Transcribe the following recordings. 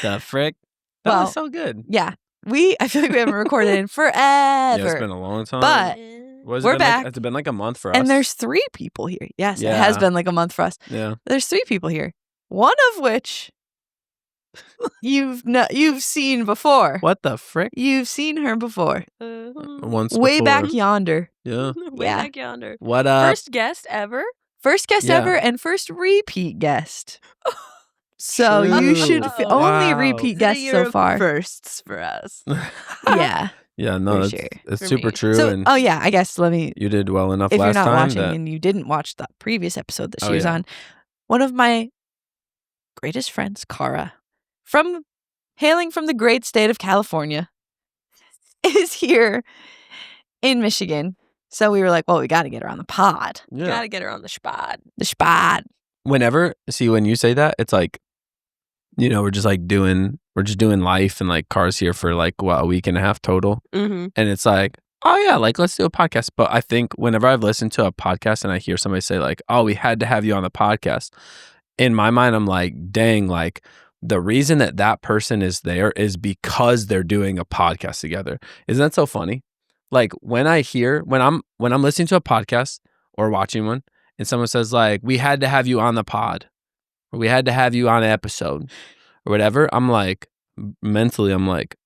The frick? That was so good. Yeah. I feel like we haven't recorded in forever. Yeah, it's been a long time. But we're back. Has it been like a month for us? And there's 3 people here. Yes, it has been like a month for us. Yeah. There's 3 people here. One of which you've seen before. What the frick? You've seen her before. Once way before. back yonder. Yeah. Way back yonder. What up? First guest ever? First guest ever and first repeat guest. So you should only repeat guests so far. Firsts for us. Yeah. Yeah, no, it's super true. So, and I guess you did well enough if last you're not time. watching and you didn't watch the previous episode that she was on, one of my greatest friends, Cara, hailing from the great state of California, is here in Michigan. So we were like, well, we got to get her on the pod. Yeah. Got to get her on the spot. The spot. When you say that, it's like, we're just doing life, and like Cara's here for like a week and a half total. Mm-hmm. And it's like, oh yeah, like let's do a podcast. But I think whenever I've listened to a podcast and I hear somebody say like, oh, we had to have you on the podcast, in my mind, I'm like, dang, like the reason that person is there is because they're doing a podcast together. Isn't that so funny? Like when I'm listening to a podcast or watching one and someone says like, we had to have you on the pod, or we had to have you on an episode or whatever, I'm like, mentally, I'm like,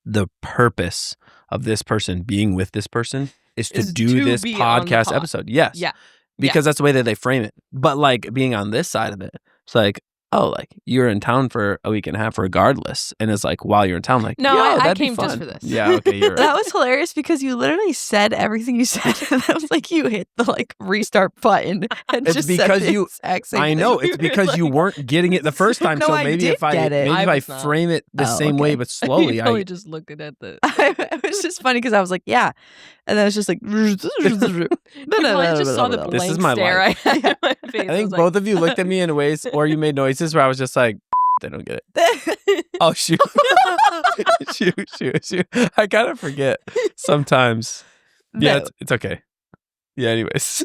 the purpose of this person being with this person is to do this podcast episode. Yes. Yeah. Because that's the way that they frame it. But like being on this side of it, it's like, oh, like you're in town for a week and a half regardless. And it's like, while you're in town, like, no, I that'd came be fun. just for this. Yeah, okay, you're right. That was hilarious because you literally said everything you said. And I was like, you hit the like restart button. And It's just because said the you, exact same I thing. know, it's because you weren't getting it the first time. No, so I maybe did if I get it. maybe if I was not. frame it the same way, but slowly, I just looking at the. It was just funny because I was like, yeah. And then it was just like. You probably just saw the This is blank my stare life. I had on my face. I think both of you looked at me in ways, or you made noises where I was just like, they don't get it. Oh, shoot. shoot. I kind of forget sometimes. Yeah, it's okay. Yeah, anyways.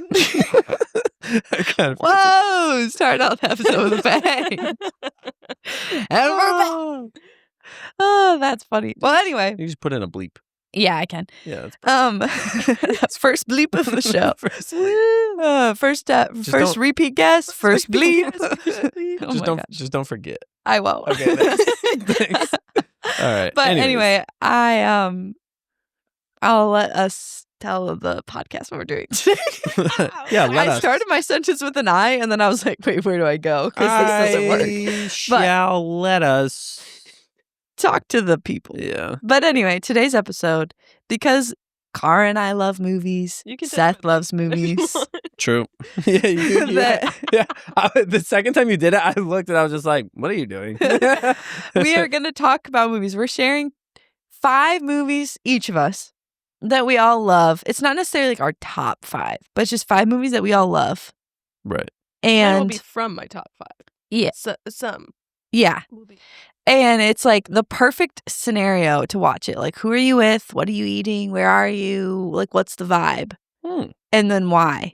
I kind of Whoa! Start out the episode with a bang. And we're back. Oh, that's funny. Well, anyway. You just put in a bleep. Yeah, I can. Yeah, that's that's first bleep of the show. First repeat guest, first bleep. Just don't forget. I won't. Okay, thanks. All right. But anyway, I'll let us tell the podcast what we're doing today. Yeah, I started my sentence with an I, and then I was like, wait, where do I go? Because this doesn't work. Shall let us talk to the people. Yeah. But anyway, today's episode, because Cara and I love movies. Seth loves movies. True. Yeah, yeah. The second time you did it, I looked and I was just like, what are you doing? We are going to talk about movies. We're sharing 5 movies, each of us, that we all love. It's not necessarily like our top 5, but it's just 5 movies that we all love. Right. And will be from my top 5. Yeah. Some. Yeah. And it's like the perfect scenario to watch it. Like, who are you with? What are you eating? Where are you? Like, what's the vibe? And then why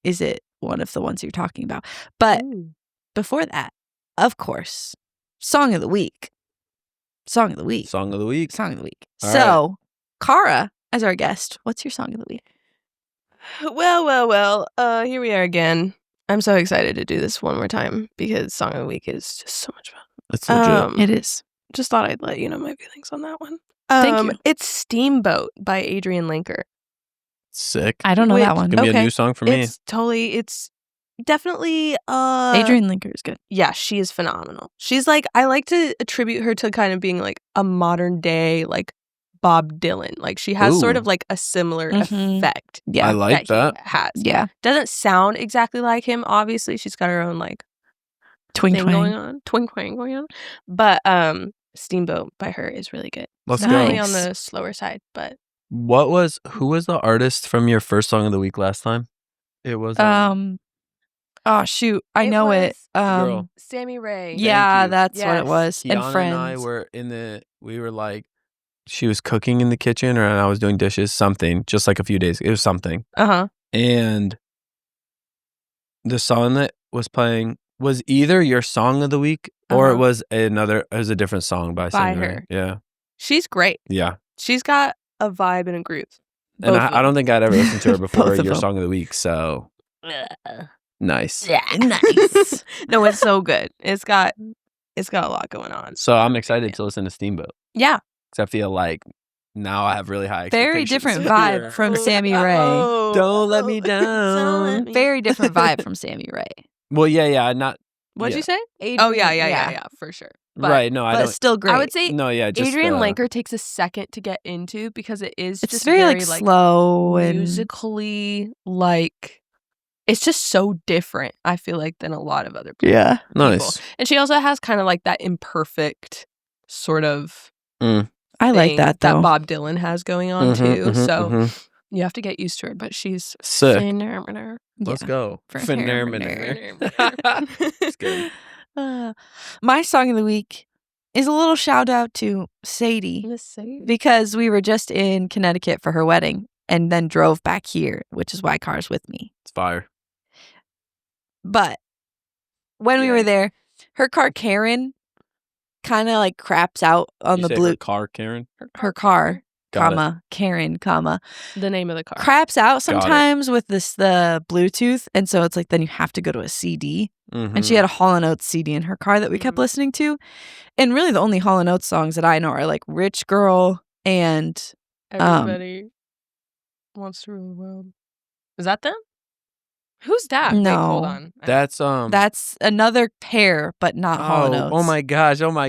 is it one of the ones you're talking about? But before that, of course, Song of the Week. Song of the Week. So, Cara, as our guest, what's your Song of the Week? Well, here we are again. I'm so excited to do this one more time because Song of the Week is just so much fun. It's legit. It is. Just thought I'd let you know my feelings on that one. Thank you. It's Steamboat by Adrian Linker. Sick. I don't know that one. It's going to be a new song for me. It's definitely Adrian Linker is good. Yeah, she is phenomenal. She's like, I like to attribute her to kind of being like a modern day like Bob Dylan. Like she has sort of like a similar effect. Yeah. I like that. He has. Yeah. Doesn't sound exactly like him, obviously. She's got her own like twang going on. But Steamboat by her is really good. Let's go. go. Definitely on the slower side, but who was the artist from your first Song of the Week last time? It was oh shoot, I know it. Girl. Sammy Ray. Yeah, that's what it was. Kiana and Friends. And I were we were like, she was cooking in the kitchen or I was doing dishes, something, just like a few days. It was something. Uh-huh. And the song that was playing was either your song of the week or it was a different song by By Sammy Ray. her. Yeah. She's great. Yeah. She's got a vibe and a groove. And I don't think I'd ever listened to her before your them. song of the week, so nice. Yeah, nice. No, it's so good. It's got a lot going on. So I'm excited to listen to Steamboat. Yeah. Because I feel like now I have really high Very expectations. different vibe from Sammy Ray. Don't let me down. Very different vibe from Sammy Ray. Well, yeah, not... What'd yeah. you say? Adrian, Yeah, for sure. But, right, no, I but don't... still great. I would say No, yeah, just... Adrian Lanker takes a second to get into because it's just very like slow and musically like it's just so different, I feel like, than a lot of other people. yeah. Nice. And she also has kind of like that imperfect sort of I like thing that though. Bob Dylan has going on too. So you have to get used to her, but she's sick. phenomenal. Let's go. Phenomenal. It's good. My song of the week is a little shout out to Sadie because we were just in Connecticut for her wedding and then drove back here, which is why Cara's with me. It's fire. But when we were there, her car Karen kind of like craps out on You the say blue. her car, Karen? Her car, Got comma, Karen, comma, the name of the car. craps out Got it. sometimes with the Bluetooth, and so it's like then you have to go to a CD. Mm-hmm. And she had a Hall & Oates CD in her car that we kept listening to. And really the only Hall & Oates songs that I know are like Rich Girl and Everybody wants to rule the world. Is that them? Who's that? No. Wait, hold on. that's another pair, but not Hall & Oates. Oh my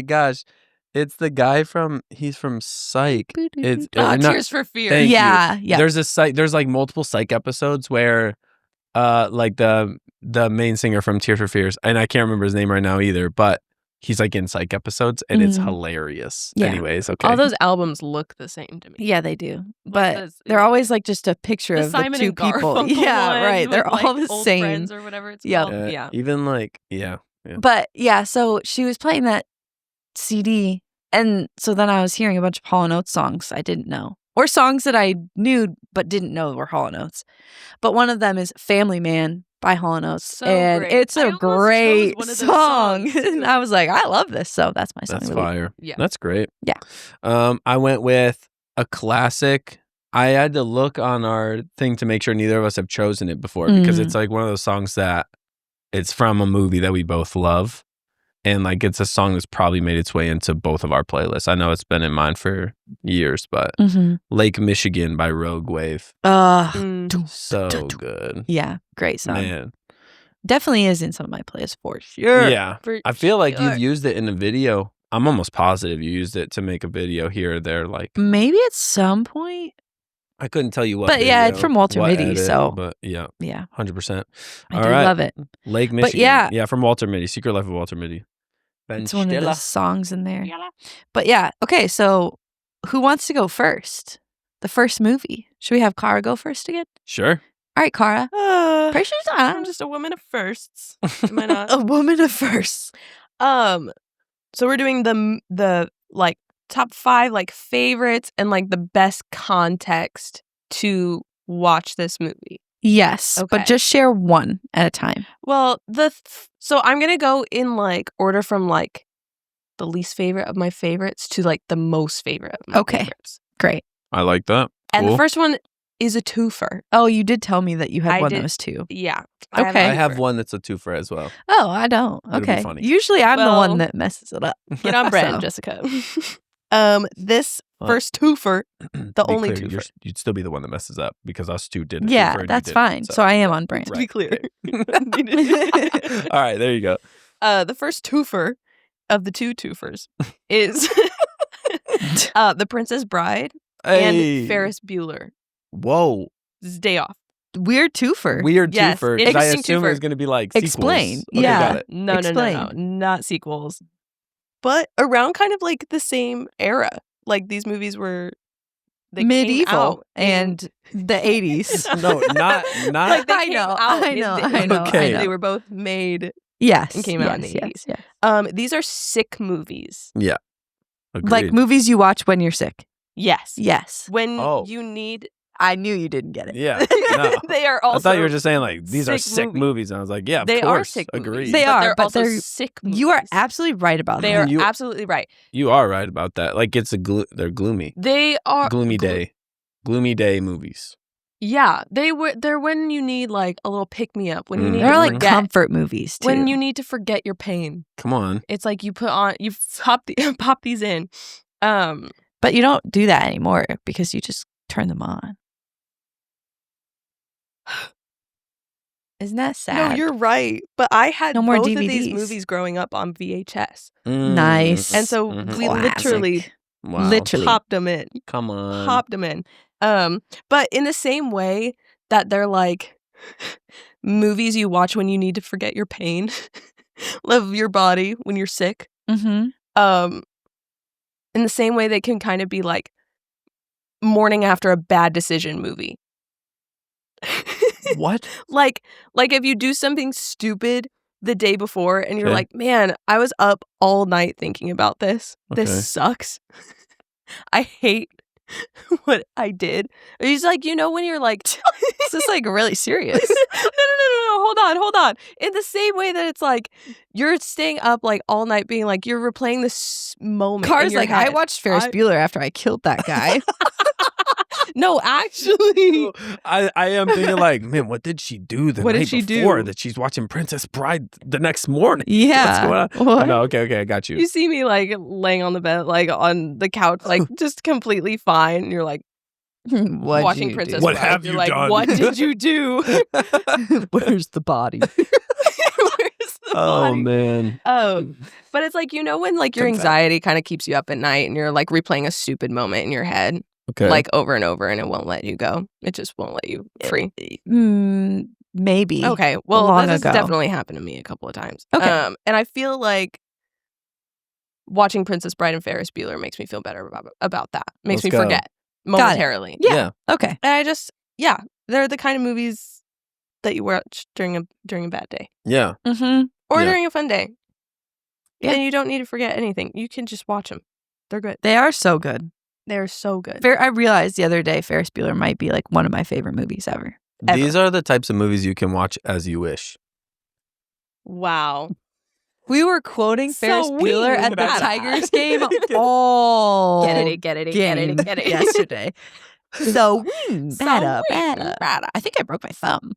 gosh. It's the guy he's from Psych. It's Tears for Fears. Thank you. Yeah. There's like multiple Psych episodes where like the main singer from Tears for Fears, and I can't remember his name right now either, but he's like in Psych episodes and it's hilarious. Yeah. Anyways, okay. All those albums look the same to me. Yeah, they do. Like But they're always like just a picture the of Simon the two and people. Garfunkel Yeah, one right. They're with, all like, the Old same. Friends or whatever it's Yep. called. Yeah. Even like yeah. But yeah, so she was playing that CD, and so then I was hearing a bunch of Hall & Oates songs I didn't know, or songs that I knew but didn't know were Hall & Oates. But one of them is Family Man by Hall & Oates, So and great. it's I a almost great chose one of those song. songs, And I was like, I love this, so that's my song. That's of the week. fire. Yeah. That's great. Yeah. I went with a classic. I had to look on our thing to make sure neither of us have chosen it before because it's like one of those songs that it's from a movie that we both love. And like it's a song that's probably made its way into both of our playlists. I know it's been in mine for years, but Lake Michigan by Rogue Wave. So good. Yeah, great song. Man. Definitely is in some of my playlists for sure. Yeah. I feel like you've used it in a video. I'm almost positive you used it to make a video here or there. Like Maybe at some point. I couldn't tell you what. But yeah, it's from Walter what Mitty, edit, so but yeah, 100%. I do love it. Lake Michigan. But yeah, from Walter Mitty. Secret Life of Walter Mitty. It's one of the songs in there. But yeah, okay. So who wants to go first? The first movie. Should we have Cara go first again? Sure. All right, Cara. Pressure's on. I'm just a woman of firsts. Am I not? A woman of firsts. So we're doing the like top 5 like favorites and like the best context to watch this movie. Yes, Okay. but just share one at a time. Well, so I'm gonna go in like order from like the least favorite of my favorites to like the most favorite of my favorites. Great. I like that. And the Cool. first one is a twofer. Oh, you did tell me that you had I one did. that was 2. Yeah. Okay. I have one that's a twofer as well. Oh, I don't. It'll be Okay. funny. Usually I'm the Well, one that messes it up. Get on brand, So. Jessica. This Well, first twofer, the Be only clear, twofer. You'd still be the one that messes up because us two did it. Yeah, that's fine. So I am on brand. To be clear. All right, there you go. The first twofer of the 2 twofers is The Princess Bride Hey. and Ferris Bueller. Whoa. Day Off. Weird twofer. Weird Yes, twofer. Because I interesting assume it was twofer. going to be like sequels. Explain. Okay, Yeah. got it. No, Explain. not sequels. But around kind of like the same era. Like these movies were they medieval came out in- and the 80s. No, not. like they I came know, out I in know, the- I know, Okay. I They know. were both made Yes. and came out in the yes, 80s. yes. These are sick movies. Agreed. Like movies you watch when you're sick. Yes. Yes. When Oh. you need I knew you didn't get it. Yeah. No. They are also. I thought you were just saying like these are sick sick movies, and I was like, yeah, of They course, are sick agreed. movies, They but are, they're but also they're- sick movies. You are absolutely right about They that. are absolutely right. You are right about that. Like it's they're gloomy. They are Gloomy day movies. Yeah, they're when you need like a little pick me up, when you need They're to like forget, comfort movies too. when you need to forget your pain. Come on. It's like you pop these in. But you don't do that anymore because you just turn them on. Isn't that sad? No, you're right. But I had No more both DVDs. of these movies growing up on VHS, Nice. and so Mhm. we Classic. literally Wow. Literally. popped them in. Come on. Popped them in. But in the same way that they're like movies you watch when you need to forget your pain, love your body when you're sick. Mm-hmm. In the same way they can kind of be like mourning after a bad decision movie. What? Like if you do something stupid the day before and you're Okay. like, man, I was up all night thinking about this. Okay. This sucks. I hate what I did. He's like, when you're like, This is like really serious. no. Hold on. In the same way that it's like you're staying up like all night being like, you're replaying this moment. Cars in your like, I head. watched Ferris Bueller after I killed that guy. No, actually. I am thinking like, man, what did she do the What did night she before do? that she's watching Princess Bride the next morning? Yeah. What's going on? What? No, okay, I got you. You see me like laying on the bed, like on the couch, like just completely fine. And you're like What'd watching you Princess do? What Bride. have You're you like, done? what did you do? Where's the body? Where's the Oh body? man. But it's like, when like your anxiety kind of keeps you up at night and you're like replaying a stupid moment in your head, Okay. like over and over, and it won't let you go. It just won't let you free. Maybe. Okay. Well, Long this has ago. definitely happened to me a couple of times. Okay. And I feel like watching Princess Bride and Ferris Bueller makes me feel better about that. Makes Let's me go. forget momentarily. Yeah. Okay. And I just, they're the kind of movies that you watch during a bad day Yeah. Mm-hmm. or Yeah. during a fun day. Yeah. And you don't need to forget anything. You can just watch them. They're good. They are so good. They're so good. I realized the other day Ferris Bueller might be like one of my favorite movies ever. These are the types of movies you can watch as you wish. Wow. We were quoting So Ferris Bueller weak. at the Badass. Tigers game all Get it. game yesterday. So bad up. I think I broke my thumb.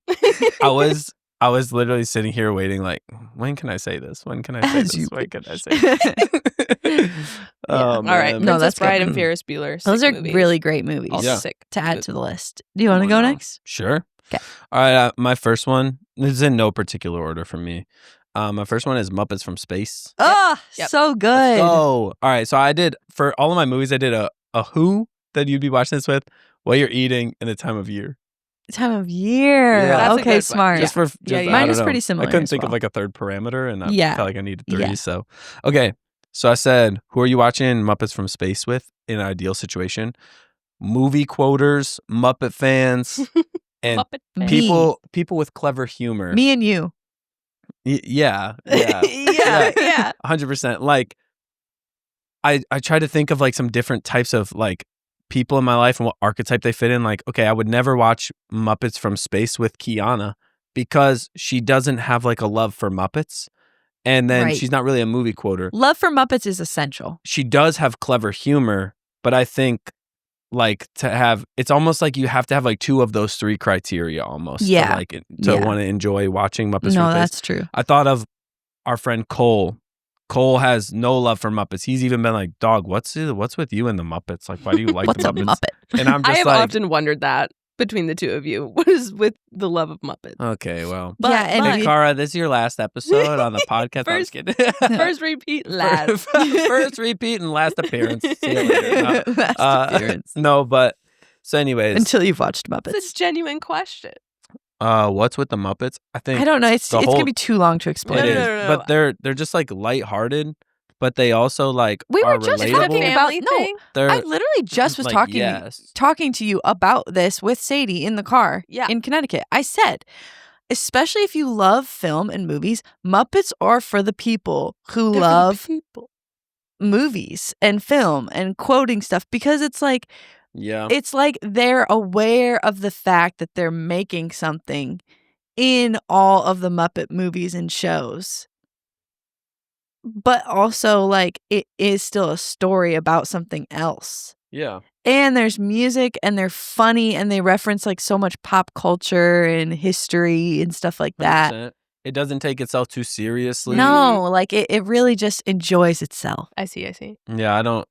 I was literally sitting here waiting like, when can I say this? When can I say As this? you When can I say this? All right. man. No, Princess that's good. Bride and Ferris Bueller. Those sick are movies. really great movies Also Yeah. sick. to add to the list. Do you want to Come go on. next? Sure. 'Kay. All right. My first one, this is in no particular order for me. My first one is Muppets from Space. Oh, Yep. so good. Oh, all right. So I did, for all of my movies, I did a who that you'd be watching this with, what you're eating, and the time of year. Time of year. Yeah. That's a good Okay, one. smart. Just for Yeah, yeah. I Mine don't is know. pretty similar I couldn't as think of well. like a third parameter, and I Yeah. felt like I needed 3. Yeah. So, okay. So I said, who are you watching Muppets from Space with in an ideal situation? Movie quoters, Muppet fans, and Muppet fan. people with clever humor. Me and you. Yeah. yeah. 100%. Like, I try to think of like some different types of like people in my life and what archetype they fit in. Like, okay, I would never watch Muppets from Space with Kiana because she doesn't have like a love for Muppets. And then Right. she's not really a movie quoter. Love for Muppets is essential. She does have clever humor, but I think like to have, it's almost like you have to have like 2 of those 3 criteria almost. Yeah. To Yeah. want to enjoy watching Muppets No, from Space. that's true. I thought of our friend Cole. Cole has no love for Muppets. He's even been like, dog, what's with you and the Muppets? Like, why do you like What's the a Muppets? Muppet? And I'm I just have like, often wondered that between the two of you. What is with the love of Muppets? okay, well. But, Yeah, and Hey, Cara, this is your last episode on the podcast. I'm just kidding. first repeat, last. First repeat and last appearance. See you later. No, Last appearance. no, but so anyways, Until you've watched It's Muppets. a genuine question. what's with the Muppets? I think I don't know. It's the gonna whole- be too long to it explain. is, No. but they're just like lighthearted, but they also like We were are just relatable. talking about Family no. thing? They're I literally just was like, talking yes. to you about this with Sadie in the car Yeah. in Connecticut. I said, especially if you love film and movies, Muppets are for the people who They're for the love people. movies and film and quoting stuff because it's like Yeah. It's like they're aware of the fact that they're making something in all of the Muppet movies and shows. But also, like, it is still a story about something else. Yeah. And there's music, and they're funny, and they reference, like, so much pop culture and history and stuff like that. 100%. It doesn't take itself too seriously. No, like, it really just enjoys itself. I see. Yeah, I don't.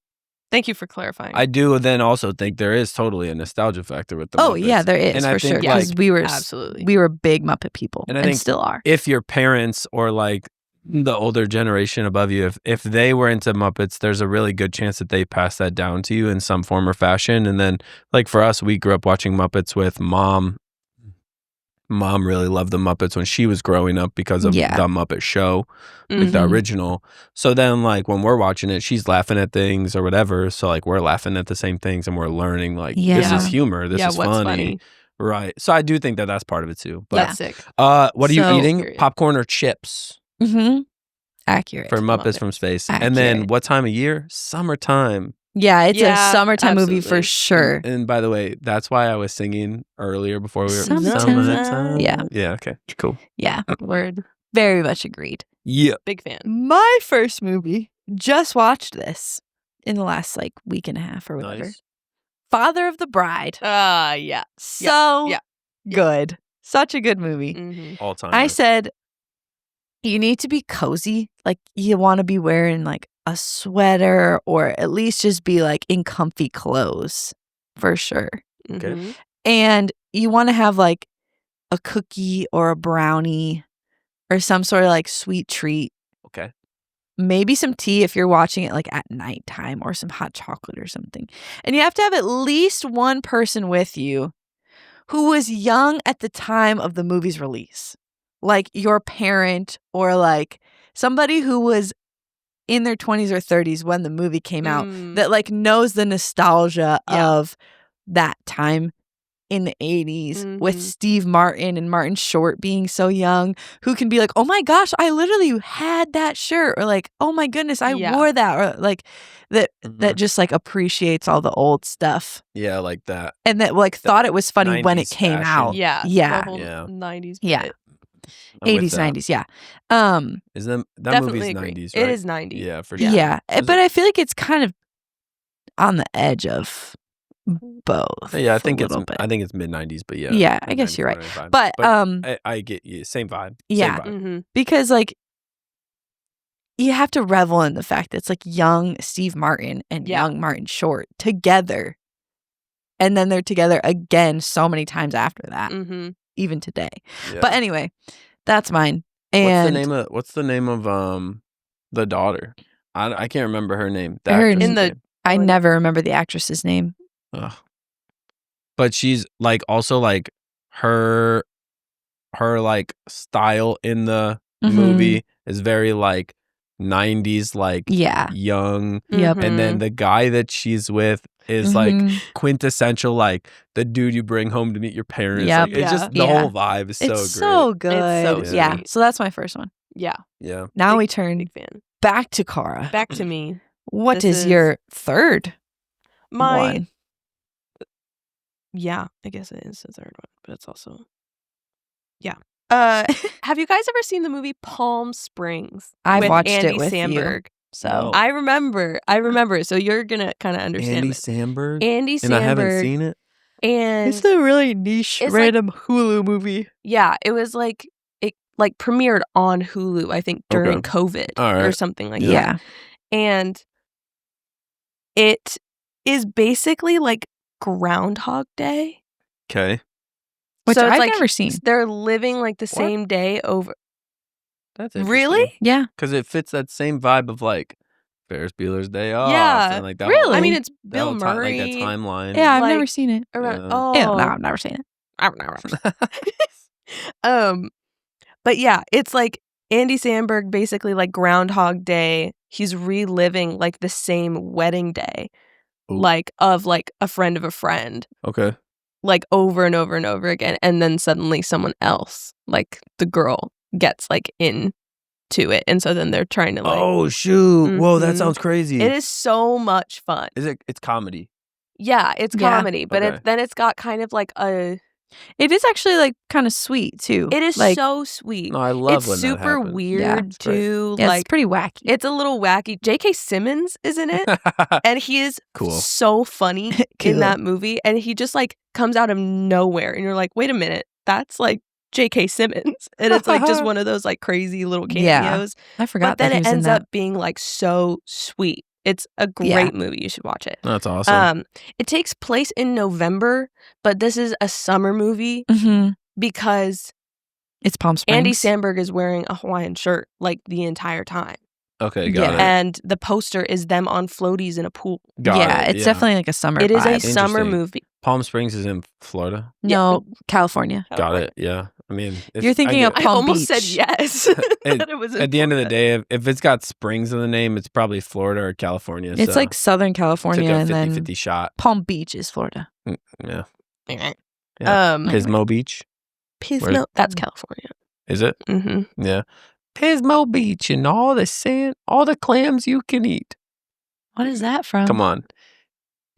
Thank you for clarifying. I do then also think there is totally a nostalgia factor with the Oh, Muppets. yeah, there is, And I for think, sure. Because like, absolutely. we were big Muppet people, And I and think still are. if your parents or like the older generation above you, if they were into Muppets, there's a really good chance that they pass that down to you in some form or fashion. And then, like for us, we grew up watching Muppets with mom. Mom really loved the Muppets when she was growing up because of Yeah. the Muppet Show, like the Mhm. original. So then, like when we're watching it, she's laughing at things or whatever. So like we're laughing at the same things and we're learning like this Yeah. is humor, this Yeah, is what's funny. funny? Right. So I do think that that's part of it too. But That's sick. what are you So- eating? Period. Popcorn or chips Mm-hmm. Accurate. for Muppets Muppets. from Space? And then Accurate. what time of year? Summertime. Yeah, it's Yeah, a summertime movie for absolutely. sure. And by the way, that's why I was singing earlier before we were Summertime. Yeah. Yeah. Okay. Cool. Yeah, Word. very much agreed. Yeah. Big fan. My first movie, just watched this in the last like week and a half or whatever. Nice. Father of the Bride. Yeah. So yeah. good. Such a good movie. Mm-hmm. All time. I said, you need to be cozy. Like, you want to be wearing like a sweater or at least just be like in comfy clothes for sure. Okay. Mm-hmm. And you want to have like a cookie or a brownie or some sort of like sweet treat. Okay. Maybe some tea if you're watching it like at nighttime or some hot chocolate or something. And you have to have at least one person with you who was young at the time of the movie's release. Like your parent or like somebody who was in their 20s or 30s when the movie came out that like knows the nostalgia Yeah. of that time in the 80s with Mhm. Steve Martin and Martin Short being so young, who can be like, oh my gosh, I literally had that shirt, or like, oh my goodness, I Yeah. wore that, or like that Mhm. that just like appreciates all the old stuff Yeah, like that. and that like The thought it was funny when it 90s came fashion. out. Yeah. Yeah. The whole Yeah. 90s. Yeah. bit. I'm with 80s, that. 90s, yeah. Is that Definitely movie's agree. 90s, right? It is 90s. Yeah, for sure. Yeah. So But I feel like it's kind of on the edge of both. yeah, I a think little bit. it's mid 90s, but yeah. Yeah, I guess you're right. 94, 95. But I get you. Same vibe. Yeah. Same vibe. Mm-hmm. because like you have to revel in the fact that it's like young Steve Martin and Yeah. young Martin Short together. And then they're together again so many times after that, Mm-hmm. even today. Yeah. But anyway, that's mine. what's And the name of the daughter? I can't remember her name. The Her- actress's In the- name. I Like- never remember the actress's name. Ugh. But she's like also like her like style in the Mhm. movie is very like 90s like Yeah. young, Yep. and then the guy that she's with is like Mhm. quintessential like the dude you bring home to meet your parents. Yep. Like, it's Yeah. just the Yeah. whole vibe is so It's great. so good. It's so yeah. sweet. So that's my first one. Yeah. Yeah. Now Big- we turn Big fan. back to Cara. Back to me. What this is is your third My one? Yeah, I guess it is the third one, but it's also have you guys ever seen the movie Palm Springs? I've with watched Andy it with you. Samberg? So No. I remember. So you're gonna kind of understand Andy this. Samberg? Andy Samberg, And I haven't seen it. and it's a really niche It's like- random Hulu movie. yeah, it was like it like premiered on Hulu, I think during Okay. COVID All or right. something like that. Yeah. And it is basically like Groundhog Day. Okay. Which So it's I've like never seen. they're living like the same day over. That's Really? Yeah. Because it fits that same vibe of like Ferris Bueller's Day Off. Yeah. And like that Really? whole, I mean, it's that Bill whole Murray. like that timeline. Yeah, I've Like- never seen it. around. Yeah. Oh, Ew, no, I've never seen it. But yeah, it's like Andy Samberg basically like Groundhog Day. He's reliving like the same wedding day, Ooh. like of like a friend of a friend, Okay. like over and over and over again, and then suddenly someone else, like the girl, gets like into it, and so then they're trying to like. Oh shoot! Whoa, that Mhm. sounds crazy. It is so much fun. Is it? It's comedy. Yeah, it's Yeah. comedy, but Okay. then it's got kind of like a. It is actually like kind of sweet too. It is like, so sweet. No, I love It's when that super happens. weird Yeah, it's great. too. yeah, Like it's pretty wacky. it's a little wacky. J.K. Simmons is in it, and he is Cool. so funny Cool. in that movie, and he just like comes out of nowhere, and you're like, wait a minute, that's like J.K. Simmons, and it's like just one of those like crazy little Yeah. cameos. I forgot But then that he it was in ends that. up being like so sweet. It's a great Yeah. movie. You should watch it. That's awesome. It takes place in November, but this is a summer movie Mm-hmm. because It's Palm Springs. Andy Samberg is wearing a Hawaiian shirt like the entire time. Okay, got yeah. it. And the poster is them on floaties in a pool. Got it. It's definitely like a summer It is vibe. a summer Interesting. movie. Palm Springs is in Florida. No, California. Got it. Yeah. I mean, You're thinking of I Palm almost said Beach. yes. that it was in at the end of the Florida. day, if it's got springs in the name, it's probably Florida or California. It's so like Southern California, took a and then 50-50 shot. Palm Beach is Florida. Yeah. Yeah. Pismo Beach. Pismo. That's California. Is it? Mm-hmm. Yeah. Pismo Beach and all the sand, all the clams you can eat. What is that from? Come on.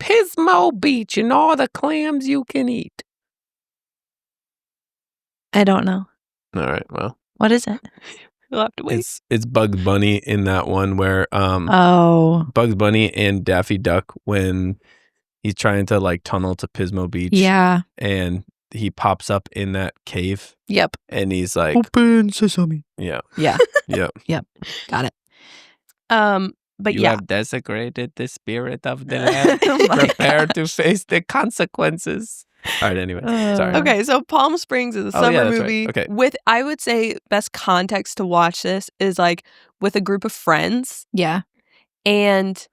Pismo Beach and all the clams you can eat. I don't know. All right. Well, What is it? You'll have to wait. it's Bugs Bunny in that one where Oh, Bugs Bunny and Daffy Duck when he's trying to like tunnel to Pismo Beach. yeah. And he pops up in that cave Yep. and he's like, Open sesame. yeah, Yeah. yeah. Got it. But You yeah. have desecrated the spirit of the land. Oh my Prepare God. to face the consequences. All right, anyway. Sorry. Okay, so Palm Springs is a Oh, yeah, summer that's right. movie. Okay. With, I would say, best context to watch this is like with a group of friends Yeah. and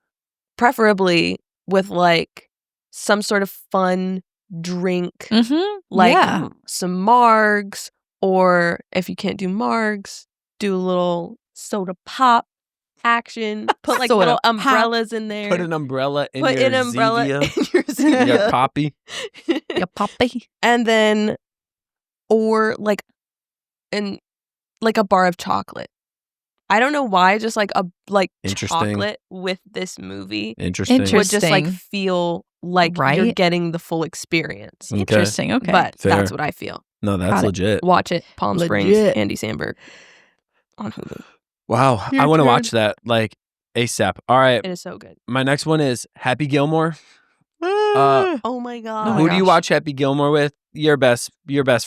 preferably with like some sort of fun drink, Mm-hmm. like yeah. some margs, or if you can't do margs, do a little soda pop action. Put like Soda little pop. umbrellas in there. Put an umbrella in Put your an umbrella Zevia. in your Zevia. Your poppy. Yeah, poppy. And then, or like, like a bar of chocolate. I don't know why, just like a Interesting. chocolate with this movie Interesting. would just like Interesting. feel like you're Right? getting the full experience. Okay. Interesting. Okay. But Fair. that's what I feel. No, that's Got it. legit. Watch it, Palm Springs, Legit. Andy Samberg on Hulu. Wow. Your I want to turn. watch that like ASAP. All right. It is so good. My next one is Happy Gilmore. Oh my god! Oh my Who do you gosh. watch Happy Gilmore with? Your best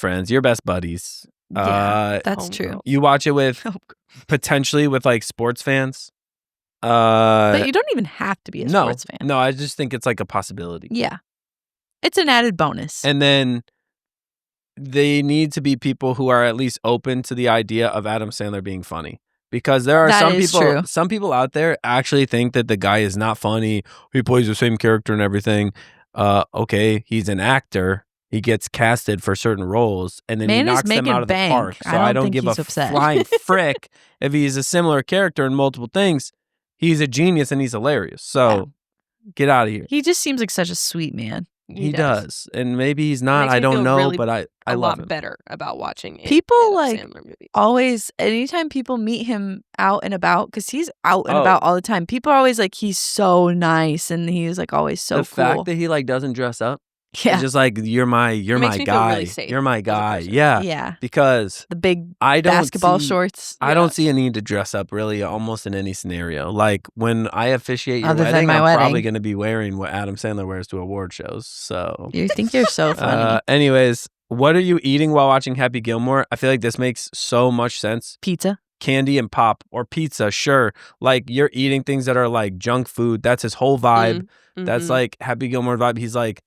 friends, your best buddies. Yeah. That's Homegirl. true. You watch it with Oh, potentially with like sports fans. but you don't even have to be a no, sports fan. no, I just think it's like a possibility. Yeah. It's an added bonus. And then they need to be people who are at least open to the idea of Adam Sandler being funny. Because there are That some is people true. some people out there actually think that the guy is not funny. He plays the same character and everything. Okay, he's an actor. He gets casted for certain roles and then Man he is knocks them making out of bank. the park. So I I don't don't think give a he's upset. flying frick if he's a similar character in multiple things. He's a genius and he's hilarious. So get out of here. He just seems like such a sweet man. He does. And maybe he's not. Makes I me don't feel know, really but I a love lot him. better about watching People, Adam like, Sandler movies. Always, anytime people meet him out and about, because he's out and Oh. about all the time, people are always like, he's so nice and he's like always so the cool. fact that he like doesn't dress up. yeah. It's just like you're my makes me feel guy. really safe You're my as a guy. person. Yeah. Yeah. Because The big I don't basketball see, shorts. I don't see a need to dress up really almost in any scenario. Like when I officiate your Other than wedding, my I'm wedding. probably going to be wearing what Adam Sandler wears to award shows. So, You think you're so funny. anyways, what are you eating while watching Happy Gilmore? I feel like this makes so much sense. Pizza. Candy and pop or pizza, sure. Like you're eating things that are like junk food. That's his whole vibe. That's Mhm. like Happy Gilmore vibe. He's like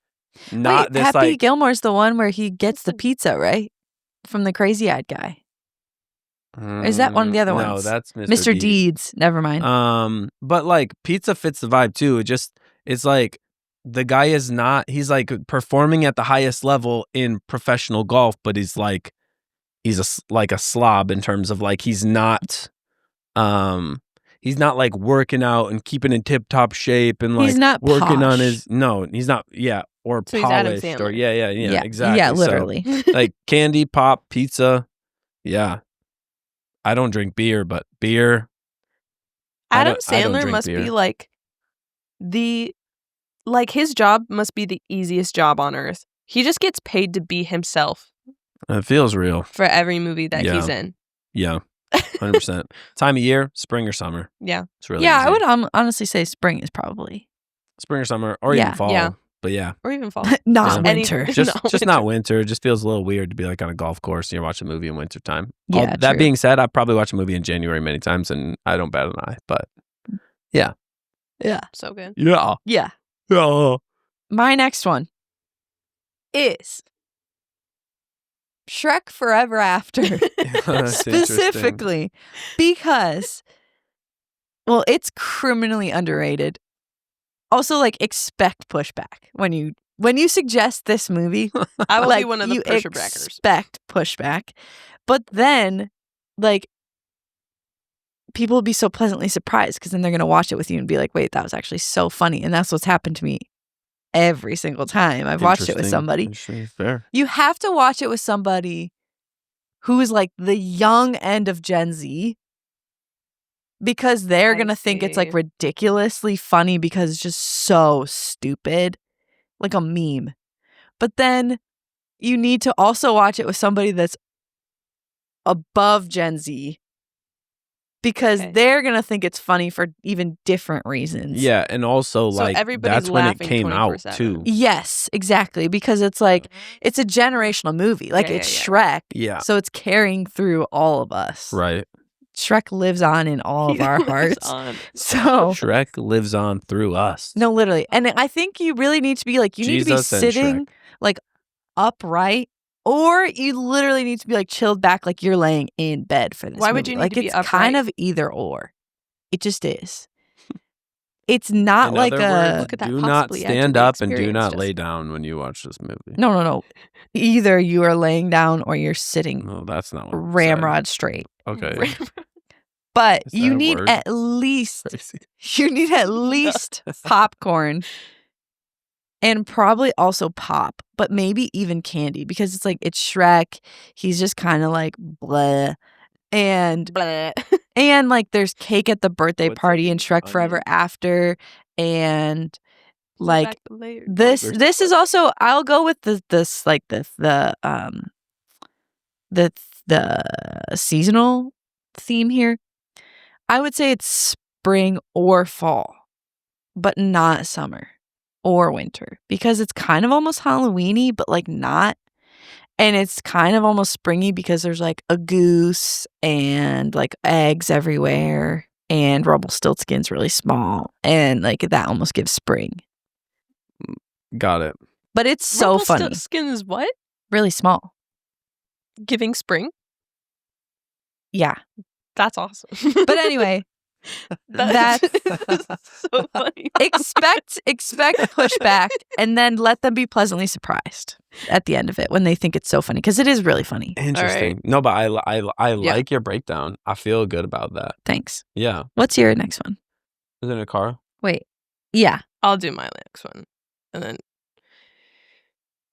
not Wait, this Happy like Gilmore's the one where he gets the pizza, right? From the crazy-eyed guy. Or is that one of the other No, ones? that's Mr. Mr. Deeds. Never mind. But like pizza fits the vibe too. It's like the guy is not. He's like performing at the highest level in professional golf, but he's like like a slob in terms of like he's not like working out and keeping in tip top shape and like He's not working on posh. his he's not or So he's Adam polished or Sandler. yeah exactly Yeah, So, literally. like candy, pop, pizza. Yeah. I don't drink beer, but beer. Adam I don't Sandler drink must beer. be like the like his job must be the easiest job on earth. He just gets paid to be himself It feels real. for every movie that Yeah. he's in. Yeah, 100%. Time of year, spring or summer. Yeah. It's really Yeah, easy. I would honestly say spring is probably. Spring or summer, or Yeah. even fall. Yeah. But yeah, Or even fall. Not Yeah. winter. just not winter. It just feels a little weird to be like on a golf course and you're watching a movie in wintertime. Yeah, That true. being said, I've probably watched a movie in January many times and I don't bat an eye. But yeah. Yeah. So good. Yeah. Yeah. Yeah. My next one is Shrek Forever After. That's Specifically because, well, it's criminally underrated. Also, like, expect pushback when you suggest this movie. I will like, be one of the you pusher-backers. expect pushback, but then, like, people will be so pleasantly surprised because then they're gonna watch it with you and be like, "Wait, that was actually so funny," and that's what's happened to me every single time I've watched it with somebody. Fair. You have to watch it with somebody who is like the young end of Gen Z because they're I going to think it's like see. ridiculously funny because it's just so stupid, like a meme. But then you need to also watch it with somebody that's above Gen Z because Okay. they're going to think it's funny for even different reasons. Yeah, and also So like everybody's that's when it laughing came out 24/7. too. Yes, exactly. Because it's like, it's a generational movie. Like, Yeah, it's yeah, Shrek. Yeah. So it's carrying through all of us. Right. Shrek lives on in all of our He lives hearts. on. So, Shrek lives on through us. no, literally. And I think you really need to be like, you need to be Jesus and sitting Shrek. like upright, or you literally need to be like chilled back like you're laying in bed for this Why would movie. you need like, to be it's kind upright? of either or. It just is. It's not In like other a words, Look at that do not possibly yet to stand be up and do experienced, not lay Jesse. down when you watch this movie. no. Either you are laying down or you're sitting No, that's not what it said. ramrod straight. Okay. But Is you that a need word? at least Crazy. you need at least popcorn and probably also pop, but maybe even candy because it's like it's Shrek. He's just kind of like bleh. And Blah. and like there's cake at the birthday What's party it in Shrek onion? Forever After, and Peel like back the layers. this is also, I'll go with the seasonal theme here. I would say it's spring or fall, but not summer or winter because it's kind of almost Halloween-y, but like not. And it's kind of almost springy because there's like a goose and like eggs everywhere and Rumpelstiltskin's really small and like that almost gives spring. Got it. But it's so funny. Rumpelstiltskin is what? Really small. Giving spring? Yeah. That's awesome. But anyway, That's that's so funny. expect pushback and then let them be pleasantly surprised at the end of it when they think it's so funny because it is really funny. Interesting. No, but I Yeah. like your breakdown. I feel good about that. Thanks. Yeah. What's your next one? Isn't it Cara? Wait. Yeah. I'll do my next one. And then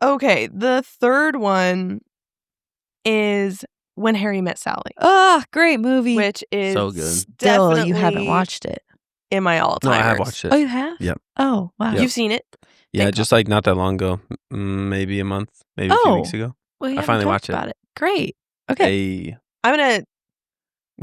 okay, the third one is When Harry Met Sally, Oh, great movie. which is So good. Still, definitely you haven't watched it. in my all-time. No, I have watched it. Oh, you have? Yep. Oh, wow. Yep. You've seen it? Yeah, Thank just like not that long ago. Maybe a month, maybe a few weeks ago. Well, you I haven't finally talked watched it. about it. Great. Okay. Hey. I'm gonna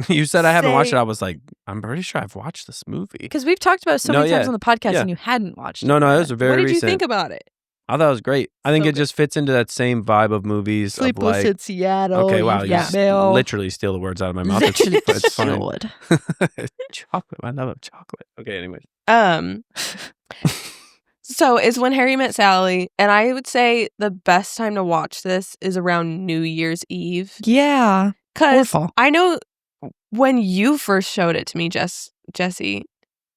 You said I haven't watched Say- it. I was like, I'm pretty sure I've watched this movie. Because we've talked about it so No, many times yeah. on the podcast Yeah. and you hadn't watched it. No, it yet. was very What did you recent. think about it? I thought it was great. I think So it good. just fits into that same vibe of movies. Sleepless of like, in Seattle. okay, wow, You've you got just mail. literally steal the words out of my mouth. Literally It's fine. should. Chocolate. I love chocolate. Okay, anyways. So is When Harry Met Sally, and I would say the best time to watch this is around New Year's Eve. Yeah. Or Because fall. I know when you first showed it to me, Jessie,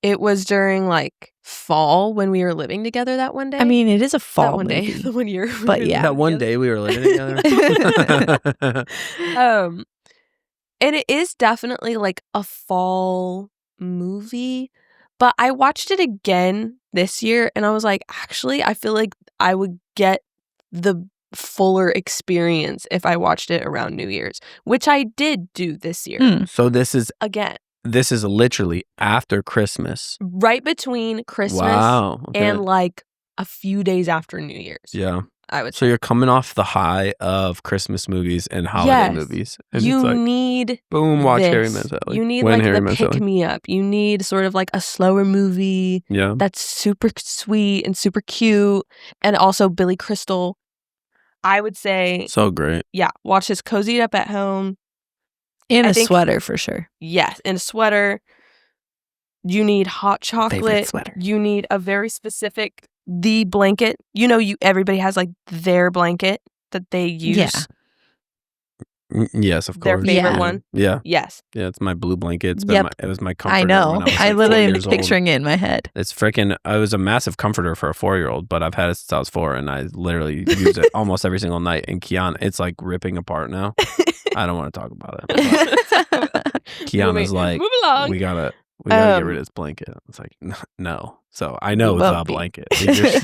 it was during like fall when we were living together that one day. I mean, it is a fall that one day, movie. the 1 year. we But were yeah. That living one together. day we were living together. And it is definitely like a fall movie, but I watched it again this year and I was like, actually, I feel like I would get the fuller experience if I watched it around New Year's, which I did do this year Mm. So this is again. this is literally after Christmas. Right between Christmas Wow. Okay. and like a few days after New Year's. Yeah. I would So say. you're coming off the high of Christmas movies and holiday movies. And You it's like, need boom, watch this. Harry Met Sally. You need When like Harry the Met pick Sally. me up. You need sort of like a slower movie Yeah. that's super sweet and super cute. And also Billy Crystal. I would say, So great. yeah, watch this cozied up at home. In I a think- sweater for sure. Yes, in a sweater. You need hot Favorite chocolate. sweater. You need a very specific the blanket. You know, everybody has like their blanket that they use. Yeah. Yes, of Their course. favorite Yeah. one. Yeah. Yes. Yeah, it's my blue blanket. It's Yep. it was my comforter I when know. I was like I 4 literally am years old. picturing it in my head. It's freaking, I was a massive comforter for a 4-year-old, but I've had it since I was 4 and I literally use it almost every single night. And Kiana, it's like ripping apart now. I don't want to talk about it. But Kiana's like, move along. we gotta get rid of this blanket. It's like, no. So I know it's a Bumpy. blanket.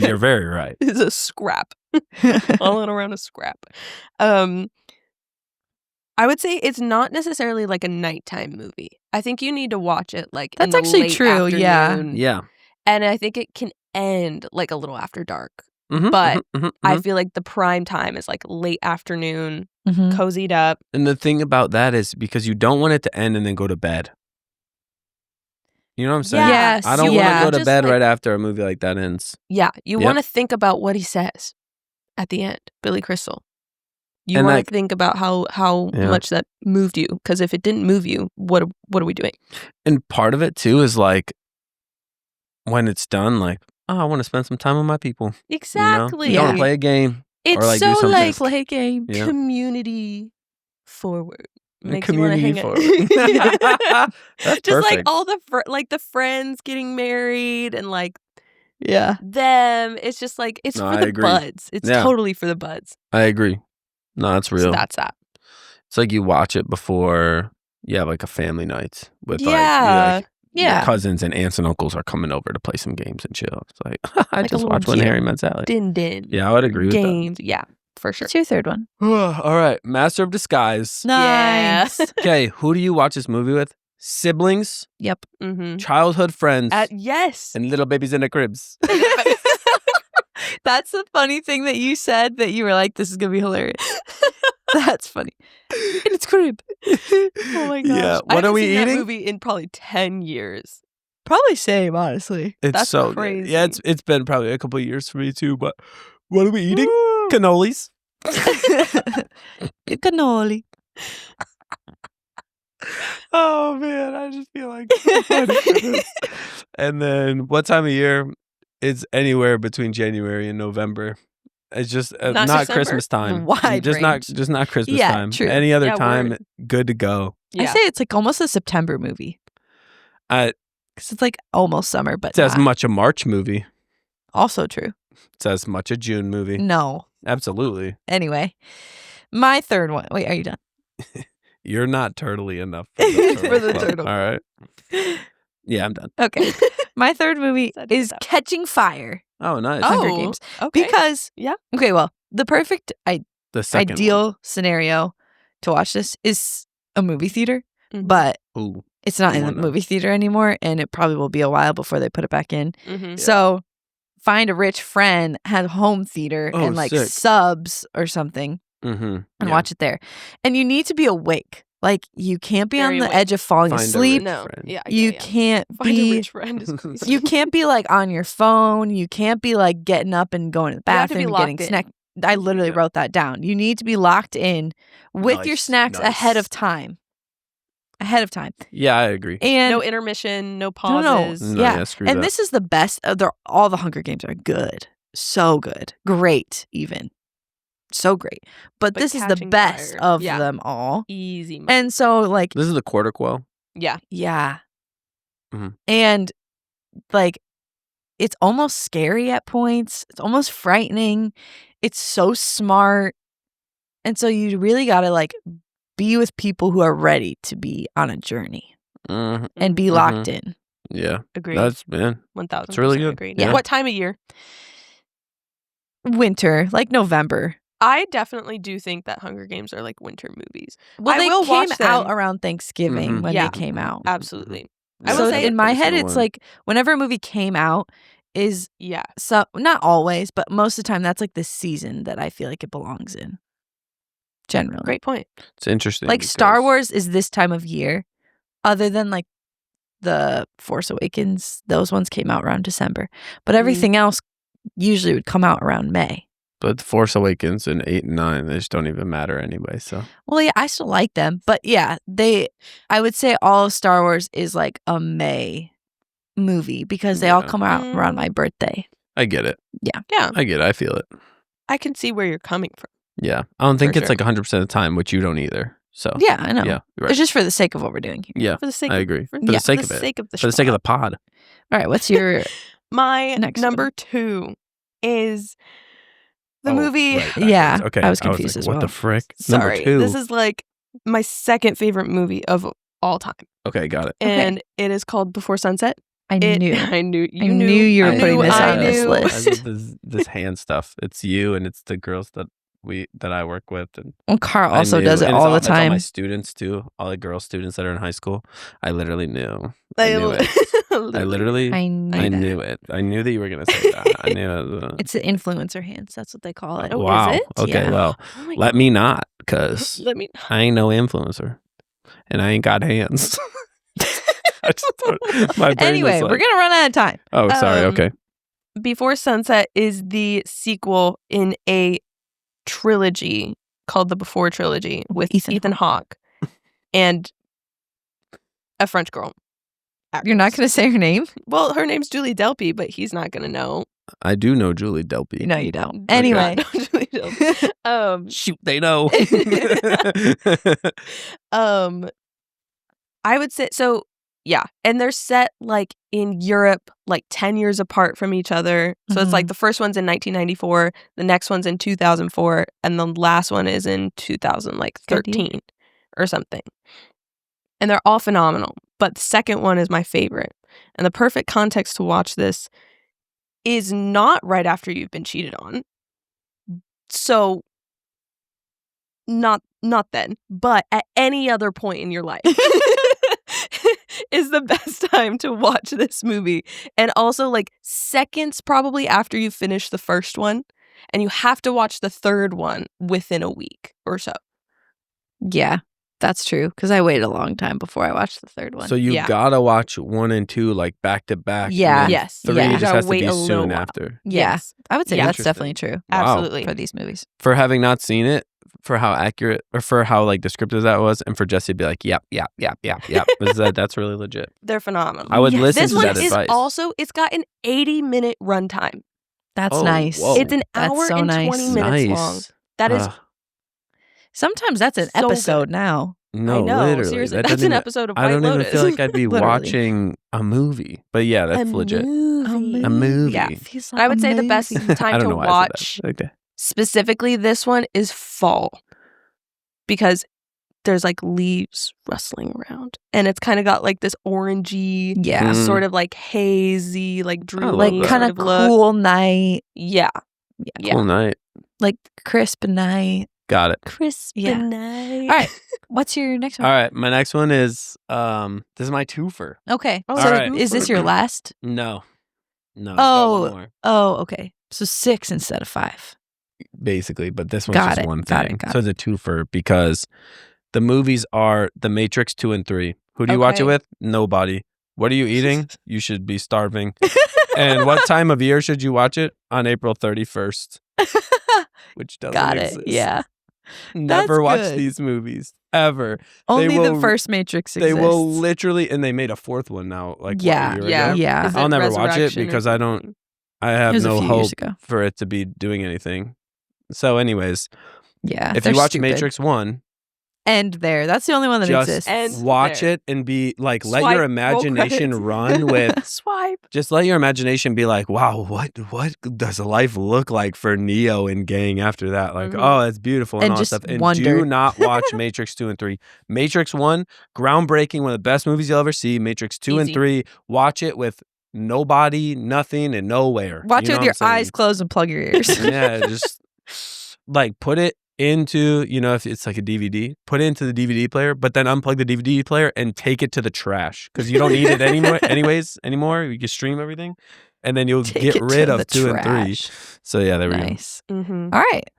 You're very right. It's a scrap. All in around a scrap. I would say it's not necessarily like a nighttime movie. I think you need to watch it like in That's the actually late true, yeah. afternoon. Yeah. And I think it can end like a little after dark. Mhm, But mhm, mhm, I mhm. feel like the prime time is like late afternoon, Mhm. cozied up. And the thing about that is because you don't want it to end and then go to bed. You know what I'm saying? Yeah. Yes. I don't you want yeah. to go to just, bed like- right after a movie like that ends. Yeah, you Yep. want to think about what he says at the end, Billy Crystal. You And want like- to think about how Yeah. much that moved you. Because if it didn't move you, what are we doing? And part of it too is like when it's done, like, oh, I want to spend some time with my people. Exactly. You know? I want Yeah. to play a game. It's or, like, do so something. like Play a game. Yeah. community forward. And Makes you want to hang community out. forward. That's Just like perfect. all the the friends getting married and like Yeah. them. It's just like it's No, for I the agree. buds. It's Yeah. totally for the buds. I agree. No, that's real. So that's that. It's like you watch it before you have like a family night with Yeah. your Yeah. cousins and aunts and uncles are coming over to play some games and chill. It's like, I Like a just little watched When cute Harry Met Sally. Din. Yeah, I would agree with Games. Yeah, for sure. What's your third one? that. All right. Master of Disguise. Nice. Okay, who do you watch this movie with? Siblings, Yep. Mm-hmm. childhood friends, Yes. and little babies in the cribs. That's the funny thing that you said that you were like, this is going to be hilarious. That's funny. In its crib. Oh my gosh. Yeah. I What are haven't we seen that eating? movie in probably 10 years. Probably same, honestly. It's That's so crazy. good. Yeah, it's been probably a couple of years for me too, but what are we eating? Cannolis. Cannoli. Oh man, I just feel like so funny for this. And then what time of year? It's anywhere between January and November. It's just Not not December? Christmas time. Wide just range. not Christmas Yeah, time. true. Any other Yeah, time, word. good to go. I say it's like almost a September movie. It's Because it's like almost summer, but as not. much a March movie. Also true. It's as much a June movie. No. Absolutely. Anyway, my third one. Wait, are you done? You're not turtly enough for the For the Club. turtle. All right. Yeah, I'm done. Okay. My third movie Sad to is stop. Catching Fire. Oh, nice. Hunger Games. Okay. Because, Yeah. Okay, well, the perfect The second ideal scenario to watch this is a movie theater, Mhm. but one. Ooh. it's not in the Oh, no. movie theater anymore, and it probably will be a while before they put it back in. Mhm. So find a rich friend, have home theater, Oh, and like sick. subs or something, Mm-hmm. and watch it there. And you need to be awake. Like you can't be Very on the awake. edge of falling Find a asleep. rich No. friend. Yeah. You can't Find a be. rich friend is crazy. You can't be like on your phone. You can't be like getting up and going to the You have to be bathroom and getting locked in. snack. I literally Yeah. wrote that down. You need to be locked in with your Nice, snacks ahead nice. of time. Ahead of time. Yeah, I agree. And No intermission, no no, pauses. No, yeah. yeah, screw and that. this is the best. All the Hunger Games are good. So good. Great, even. So great. But this is the Catching best Fire. of Yeah. them all. Easy. Money. And so, like, This is the quarter quell. Yeah. yeah. Mhm. And, like, it's almost scary at points. It's almost frightening. It's so smart. And so you really got to, like, be with people who are ready to be on a journey Mhm. and be locked in. Yeah, Agreed. that's man. 1000%. really good. Agreed. Yeah. What time of year? Winter, like November. I definitely do think that Hunger Games are like winter movies. Well, I they will came watch out them. around Thanksgiving when Yeah. they came out. Absolutely. Yeah, I will So say in my every head, single it's one. like whenever a movie came out is yeah. so not always, but most of the time that's like the season that I feel like it belongs in. Generally, Great point. It's interesting. like Star because- Wars is this time of year, other than like the Force Awakens. Those ones came out around December, but everything else usually would come out around May. But The Force Awakens and 8 and 9, they just don't even matter anyway. So Well, yeah, I still like them, but yeah, I would say all of Star Wars is like a May movie because they all Yeah. come out around my birthday. I get it. Yeah. I get it. I feel it. I can see where you're coming from. Yeah. I don't think For it's sure. like 100% of the time, which you don't either. So Yeah, I know. yeah, you're right. It's just for the sake of what we're doing here. Yeah, For the sake I of, agree. For, For the yeah, sake for of the it. sake of the For the sake of the pod. All right, what's your My Next number one. 2 is the Oh, movie. right, Yeah, backwards. Okay. I was confused as What the well. frick? Sorry, Number 2. this is like my second favorite movie of all time, Okay, got it. Okay. and it is called Before Sunset. I knew. I knew I knew you were I putting knew, this I on this knew. list. This hand stuff. It's you and it's the girls that I work with, and Well, Carl I also knew. does it And it's all the It's all time. my students too. All the girl students that are in high school. I literally knew. I I knew it. I literally. I knew I that. knew it. I knew that you were gonna say that. I knew it. It's the influencer hands. That's what they call it. Oh, is Wow. it? Okay. Yeah. Well, Oh my let me not, cause Let me. I ain't no influencer, and I ain't got hands. I just don't, my brain Anyway, was like, we're gonna run out of time. Oh, sorry. Um, Okay. Before Sunset is the sequel in a trilogy called the Before Trilogy with Ethan Hawke and a French girl. You're not actress. gonna say her name? Well, her name's Julie Delpy, but he's not gonna know. I do know Julie Delpy. No, you don't. Does Anyway, not know Julie Delpy. Shoot, they know. I would say so. Yeah, and they're set like in Europe, like 10 years apart from each other. So it's like the first one's in 1994, the next one's in 2004, and the last one is in 2013 or something. And they're all phenomenal, but the second one is my favorite. And the perfect context to watch this is not right after you've been cheated on. So not then, but at any other point in your life is the best time to watch this movie. And also like seconds probably after you finish the first one, and you have to watch the third one within a week or so. yeah, that's true. Because I waited a long time before I watched the third one. So you Yeah. gotta watch 1 and 2 like back to back. and Yeah. then Yes. 3 Yeah. You just gotta has to wait be a little soon while. after. yeah, Yes. I would say Yeah. that's Interesting. definitely true Wow. Absolutely. for these movies. For having not seen it, for how accurate or for how like descriptive that was, and for Jesse to be like, yep. That's really legit. They're phenomenal. I would Yes. listen This to one that is advice. also, it's got an 80-minute runtime. That's Oh, nice. whoa. It's an That's hour so and nice. 20 minutes nice. long. That is Sometimes that's an So episode good. now. No, I know, literally. seriously. That That's doesn't an even- episode of I White don't even Lotus. feel like I'd be Literally. watching a movie. But yeah, that's legit. A movie. Yeah, But feels I would a say the best movie. time I don't to know why watch I said that. Okay. specifically this one is fall, because there's like leaves rustling around, and it's kind of got like this orangey, Yeah, Mm. sort of like hazy, like dreamy, love like that. kind sort of look. cool night, Yeah, Yeah. Cool night. like crisp night. Got it. crisp Yeah. night. All right, what's your next one? All right. My next one is this is my twofer. Okay, Oh, so all right. is this your last? No. I've got one more. Oh, okay. So 6 instead of 5. Basically, but this one's Got just it, one got it, thing. got So it's a twofer because the movies are The Matrix 2 and 3. Who do you watch it Okay. with? Nobody. What are you eating? You should be starving. And what time of year should you watch it? On April 31st, which doesn't Got it. exist. Yeah. Never That's watch good. these movies ever. Only the will- first Matrix They exists. will literally, and they made a fourth one now. Like Yeah, what, a year Yeah, ago? Yeah. Is I'll it never watch it Resurrection or because I don't. something? I It have was a no few hope years ago. for it to be doing anything. So, anyways, Yeah. if they're you watch stupid. Matrix 1, End there. That's the only one that just exists. And watch there. it and be like, let Swipe, your roll imagination credits. run with. Swipe. Just let your imagination be like, wow, what does life look like for Neo and gang after that? Like, Mhm. oh, it's beautiful and And all that just stuff. And wonder. do not watch Matrix 2 and 3. Matrix 1, groundbreaking, one of the best movies you'll ever see. Matrix 2 and Easy. 3, watch it with nobody, nothing, and nowhere. Watch You it know with your what I'm eyes saying? closed and plug your ears. Yeah, just like put it into, if it's like a DVD, put it into the DVD player, but then unplug the DVD player and take it to the trash because you don't need it anymore. You can stream everything, and then you'll get rid of 2 and 3. So yeah, there we go. Nice. Mm-hmm. All right,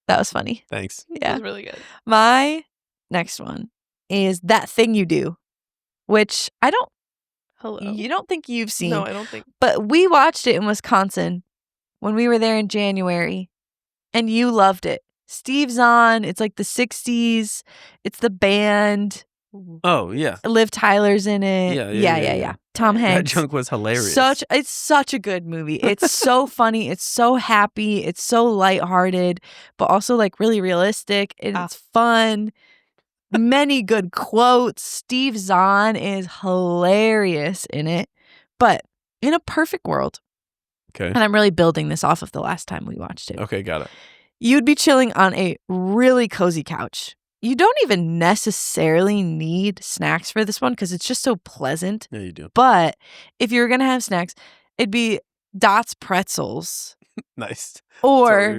that was funny. Thanks. Yeah, that was really good. My next one is That Thing You Do, which you don't think you've seen. No, I don't think. But we watched it in Wisconsin when we were there in January, and you loved it. Steve Zahn, it's like the 60s. It's the band. Oh, yeah. Liv Tyler's in it. Yeah. Tom Hanks. That junk was hilarious. It's such a good movie. It's so funny. It's so happy. It's so lighthearted, but also like really realistic. And it's fun. Many good quotes. Steve Zahn is hilarious in it. But in a perfect world, okay, and I'm really building this off of the last time we watched it. Okay, got it. You'd be chilling on a really cozy couch. You don't even necessarily need snacks for this one because it's just so pleasant. Yeah, you do. But if you were going to have snacks, it'd be Dots pretzels. Nice. Or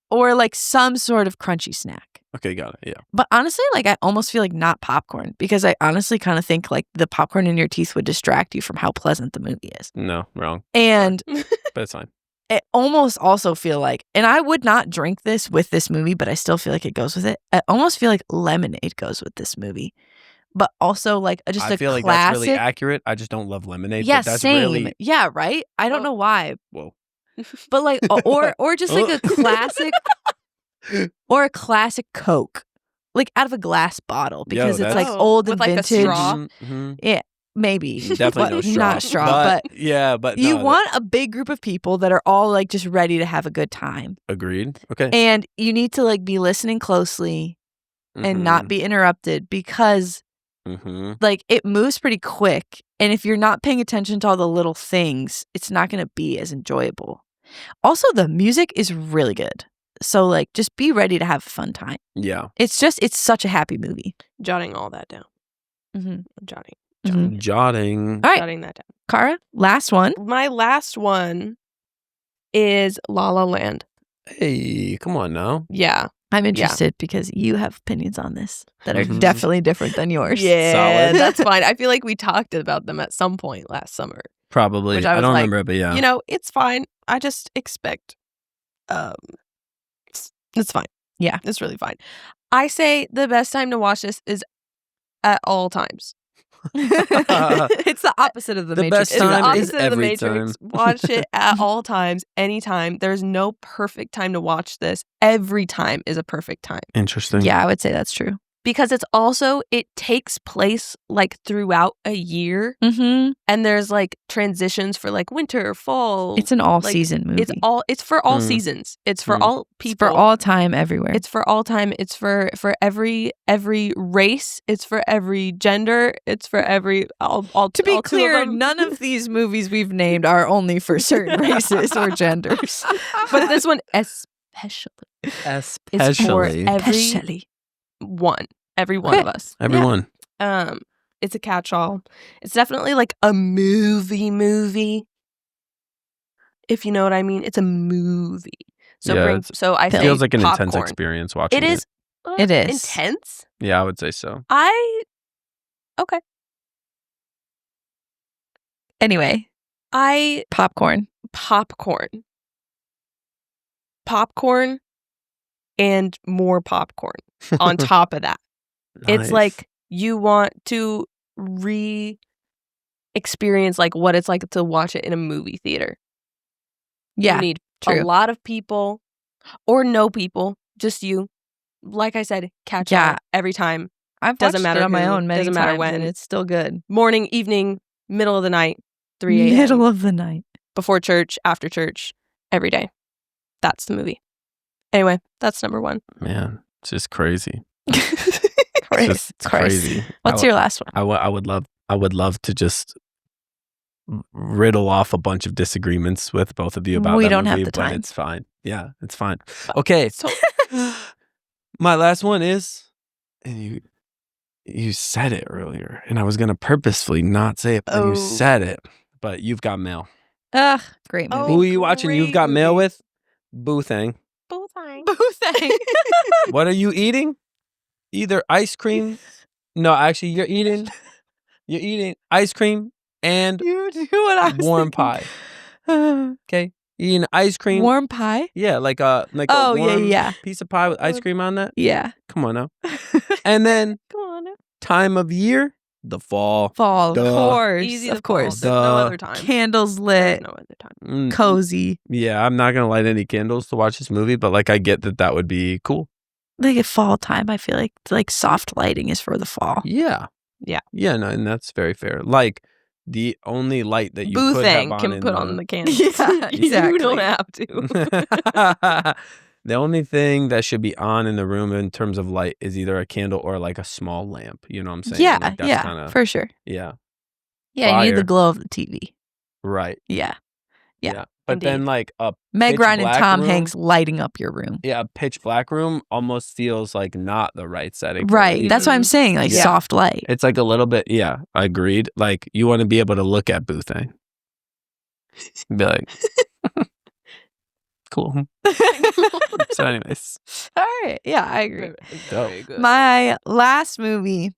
like some sort of crunchy snack. Okay, got it. Yeah. But honestly, like I almost feel like not popcorn because I honestly kind of think like the popcorn in your teeth would distract you from how pleasant the movie is. No, wrong. And but it's fine. I almost also feel like, and I would not drink this with this movie, but I still feel like it goes with it. I almost feel like lemonade goes with this movie. But also like just a classic. I feel like that's really accurate. I just don't love lemonade. Yeah, but that's same. Really... Yeah, right? I don't know why. Whoa. But like, or just like a classic, or a classic Coke. Like out of a glass bottle because it's like old and with vintage. Like a straw? Mm-hmm. Yeah. Maybe. Definitely no straw. Not straw, but yeah, but you want a big group of people that are all like just ready to have a good time. Agreed. Okay. And you need to like be listening closely and not be interrupted because like it moves pretty quick. And if you're not paying attention to all the little things, it's not going to be as enjoyable. Also, the music is really good. So like just be ready to have a fun time. Yeah. It's such a happy movie. Jotting all that down. Jotting. Jotting. All right. Jotting that down. Cara, last one. My last one is La La Land. Hey, come on now. Yeah. I'm interested because you have opinions on this that are definitely different than yours. Yeah, solid. That's fine. I feel like we talked about them at some point last summer. Probably. I don't remember it, but yeah. You know, it's fine. I just expect it's fine. Yeah, it's really fine. I say the best time to watch this is at all times. It's the opposite of the Matrix. Best time it's the opposite of the every Matrix. time. Watch it at all times, anytime. There's no perfect time to watch this. Every time is a perfect time. Interesting. Yeah, I would say that's true. Because it takes place like throughout a year. And there's like transitions for like winter, fall. It's an all-season movie. It's for all seasons. It's for all people. It's for all time, everywhere. It's for all time. It's for every race. It's for every gender. It's for every all. To be clear, none of these movies we've named are only for certain races or genders. But this one especially. It's for every one of us. Everyone. It's a catch-all. It's definitely like a movie. If you know what I mean. It's a movie. So I think it feels like an popcorn. intense experience watching it. It is. It is intense. Yeah, I would say so. Okay. Anyway, popcorn, and more popcorn on top of that. Nice. It's like you want to re-experience like what it's like to watch it in a movie theater. Yeah, you need true. A lot of people or no people, just you. Like I said, catch up every time. I've doesn't watched matter it on my own many doesn't matter times, when. and it's still good. Morning, evening, middle of the night, 3 a.m. Middle of the night. Before church, after church, every day. That's the movie. Anyway, that's number one. Man, it's just crazy. It's crazy. What's your last one? I would love to just riddle off a bunch of disagreements with both of you about we that don't movie, have the time. but it's fine. Yeah, it's fine. Okay. My last one is, and you said it earlier, and I was gonna purposefully not say it, but you said it. But You've Got Mail. Ugh, great movie. Who are you watching You've Got Mail with? Boo Thang. thing. What are you eating? Either ice cream. No, actually, you're eating ice cream and You do what I was warm thinking. pie. Okay, eating ice cream. Warm pie? Yeah, like a Oh, warm yeah. piece of pie with ice cream on that. Yeah. Come on now. And then Come on now. time of year, the fall. Fall, Duh. of course. Easy of to follow. course. There's no Duh. other time. Candles There's lit, no other time. cozy. Yeah, I'm not gonna light any candles to watch this movie, but like I get that would be cool. Like at fall time, I feel like soft lighting is for the fall. Yeah. Yeah. Yeah, no, and that's very fair. Like the only light that you Boo could have thing on can in put the... on the candles. Yeah, You exactly. don't have to. The only thing that should be on in the room in terms of light is either a candle or like a small lamp. You know what I'm saying? Yeah, Like, that's yeah, kinda, for sure. yeah, Yeah, you need the Fire. glow of the TV. right. Yeah. Yeah, But then indeed. like a Meg pitch Ryan and black Tom room, Hanks lighting up your room. yeah, a pitch black room almost feels like not the right setting. for Right. it. That's what I'm saying. Like Yeah. soft light. It's like a little bit, yeah, agreed. Like you want to be able to look at Boo Thing. Be like, cool. So anyways, All right. Yeah, I agree. Very good. My last movie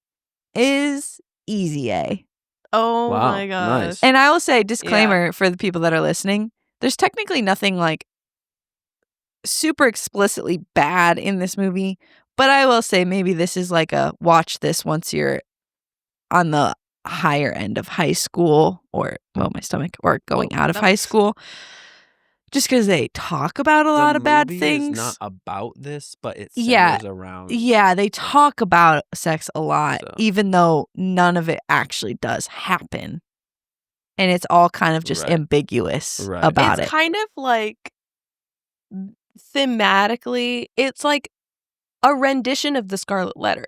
is Easy A. Oh Wow, my gosh. nice. And I will say, disclaimer for the people that are listening, there's technically nothing like super explicitly bad in this movie, but I will say maybe this is like a watch this once you're on the higher end of high school or, well, my stomach, or going out of high school. Just because they talk about a lot of bad movie things. is not about this, but it centers Yeah. around. Yeah, they talk about sex a lot, So. even though none of it actually does happen. And it's all kind of just Right. ambiguous Right. about It's it. kind of like thematically, it's like a rendition of the Scarlet Letter.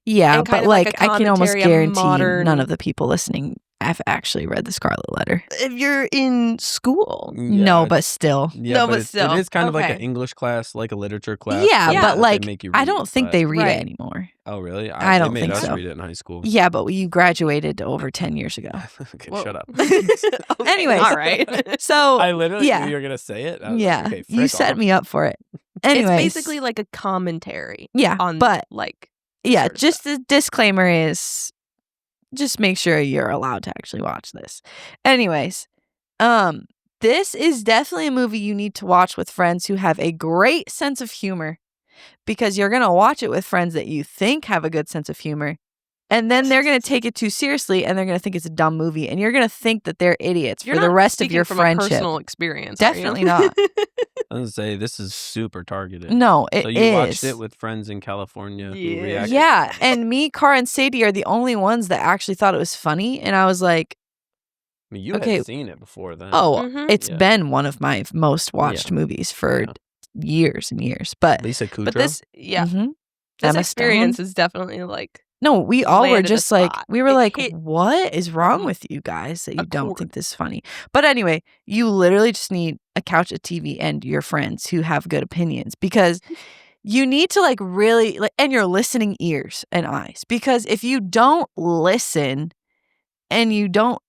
Yeah, and kind but of like like a I can almost commentary on guarantee modern- none of the people listening have actually read the Scarlet Letter. If you're in school. No, but still. Yeah, No, but but it still. is kind of like an Okay. English class, like a literature class. Yeah, thing but that they like make you I read, don't think but- they read Right. it anymore. Oh, really? I don't they made think us so. read it in high school. Yeah, but you graduated over 10 years ago. Okay, Whoa. shut up. Okay, Anyways. all right. So I literally yeah. knew you were gonna say it. I was yeah, like, okay, you frick set off. me up for it. Anyways, It's basically like a commentary yeah, on but like yeah, sort of just the disclaimer is just make sure you're allowed to actually watch this. Anyways, this is definitely a movie you need to watch with friends who have a great sense of humor, because you're going to watch it with friends that you think have a good sense of humor, and then they're going to take it too seriously and they're going to think it's a dumb movie, and you're going to think that they're idiots You're for the not rest of speaking your from friendship. A personal experience. are you? Definitely not. I was gonna say this is super targeted. No, it is. So you watched it with friends in California who Yeah. reacted. Yeah, and me, Cara, and Sadie are the only ones that actually thought it was funny, and I was like, I mean, you Okay. had seen it before then. oh, Mhm. it's Yeah. been one of my most watched movies for Yeah. years and years. But Lisa Kudrow. But this, yeah, mhm. this Emma experience Stone. is definitely like No, we all were landed a just like, spot. we were It like, hit what is wrong from with you guys that you a don't chord. think this is funny? But anyway, you literally just need a couch, a TV, and your friends who have good opinions, because you need to like really, like, and your listening ears and eyes, because if you don't listen and you don't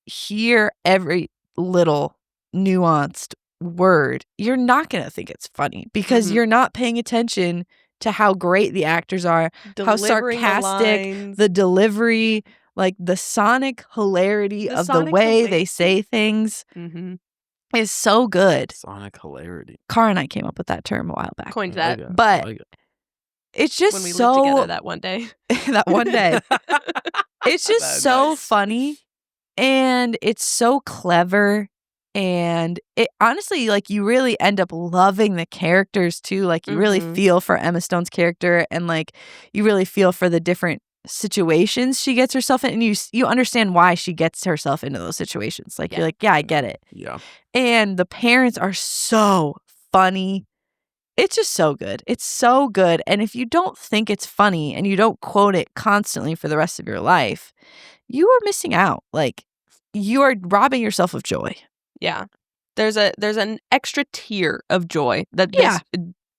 hear every little nuanced word, you're not going to think it's funny, because Mhm. you're not paying attention to how great the actors are, how delivering the sarcastic, lines. the delivery, like the sonic hilarity The of the sonic way hila- they say things Mhm. is so good. Sonic hilarity. Cara and I came up with that term a while back. Coined I like that it. But I like it. It's just when we so lived together that one day. that one day. It's just That's so nice. funny, and it's so clever, and it honestly, like, you really end up loving the characters too. Like, you really Mhm. feel for Emma Stone's character, and like you really feel for the different situations she gets herself in, and you understand why she gets herself into those situations. Like, Yeah. you're like, yeah, I get it. Yeah. And the parents are so funny. It's just so good. It's so good. And if you don't think it's funny and you don't quote it constantly for the rest of your life, you are missing out. Like, you are robbing yourself of joy. Yeah. There's an extra tier of joy that this Yeah.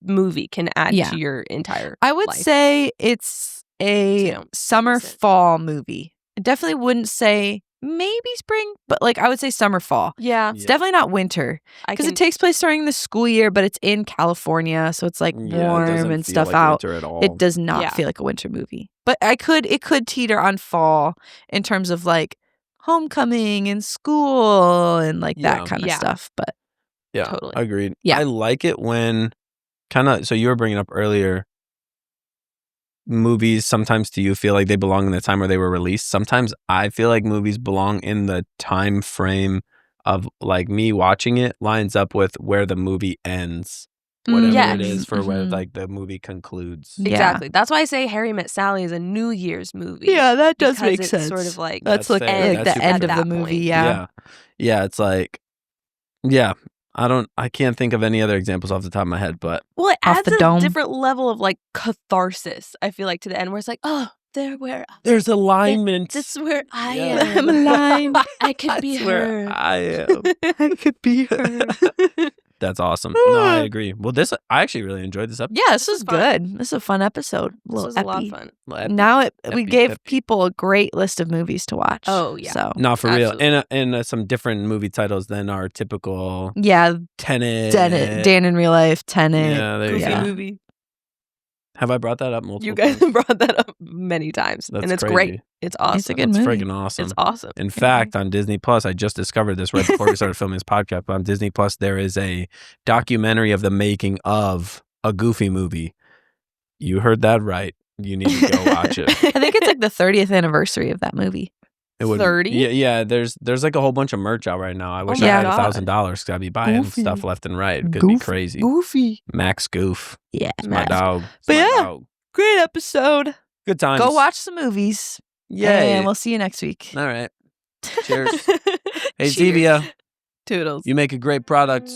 movie can add Yeah. to your entire I would life. say it's a So, summer listen. fall movie. I definitely wouldn't say maybe spring, but like I would say summer, fall. Yeah. It's definitely not winter because it takes place during the school year, but it's in California, so it's like warm and stuff out. At all. It does not feel like a winter movie, but it could teeter on fall in terms of like homecoming and school and like that kind of stuff. But yeah, totally agreed. Yeah, I like it when kind of. So you were bringing up earlier. Movies sometimes do you feel like they belong in the time where they were released? Sometimes I feel like movies belong in the time frame of like me watching it lines up with where the movie ends, whatever it is for where like the movie concludes. Exactly. That's why I say Harry Met Sally is a New Year's movie. Yeah, that does make sense. Sort of like that's like the end of the movie. Yeah, it's like I can't think of any other examples off the top of my head, but well, it adds a different level of like catharsis, I feel like, to the end where it's like, oh, there's alignment. This is where I am. I'm aligned. I could be her. I am. I could be her. That's awesome. No, I agree. Well, I actually really enjoyed this episode. Yeah, this was good. This is a fun episode. This was a lot of fun. Now we gave people a great list of movies to watch. Oh yeah, so. No, for real, and some different movie titles than our typical. Yeah, Tenet, Dan in Real Life, Tenet. Yeah, there you go. Movie. Have I brought that up multiple times? You guys brought that up many times, and it's great. It's awesome. It's a good movie. It's freaking awesome. It's awesome. In fact, on Disney Plus, I just discovered this right before we started filming this podcast. But on Disney Plus, there is a documentary of the making of a Goofy movie. You heard that right. You need to go watch it. I think it's like the 30th anniversary of that movie. 30? Yeah. There's like a whole bunch of merch out right now. I wish I had $1,000 because I'd be buying stuff left and right. It could be crazy. Goofy. Max Goof. Yeah, it's my dog. But dog. Great episode. Good times. Go watch some movies. Yay. And we'll see you next week. All right. Cheers. Hey, Zevia. Toodles. You make a great product.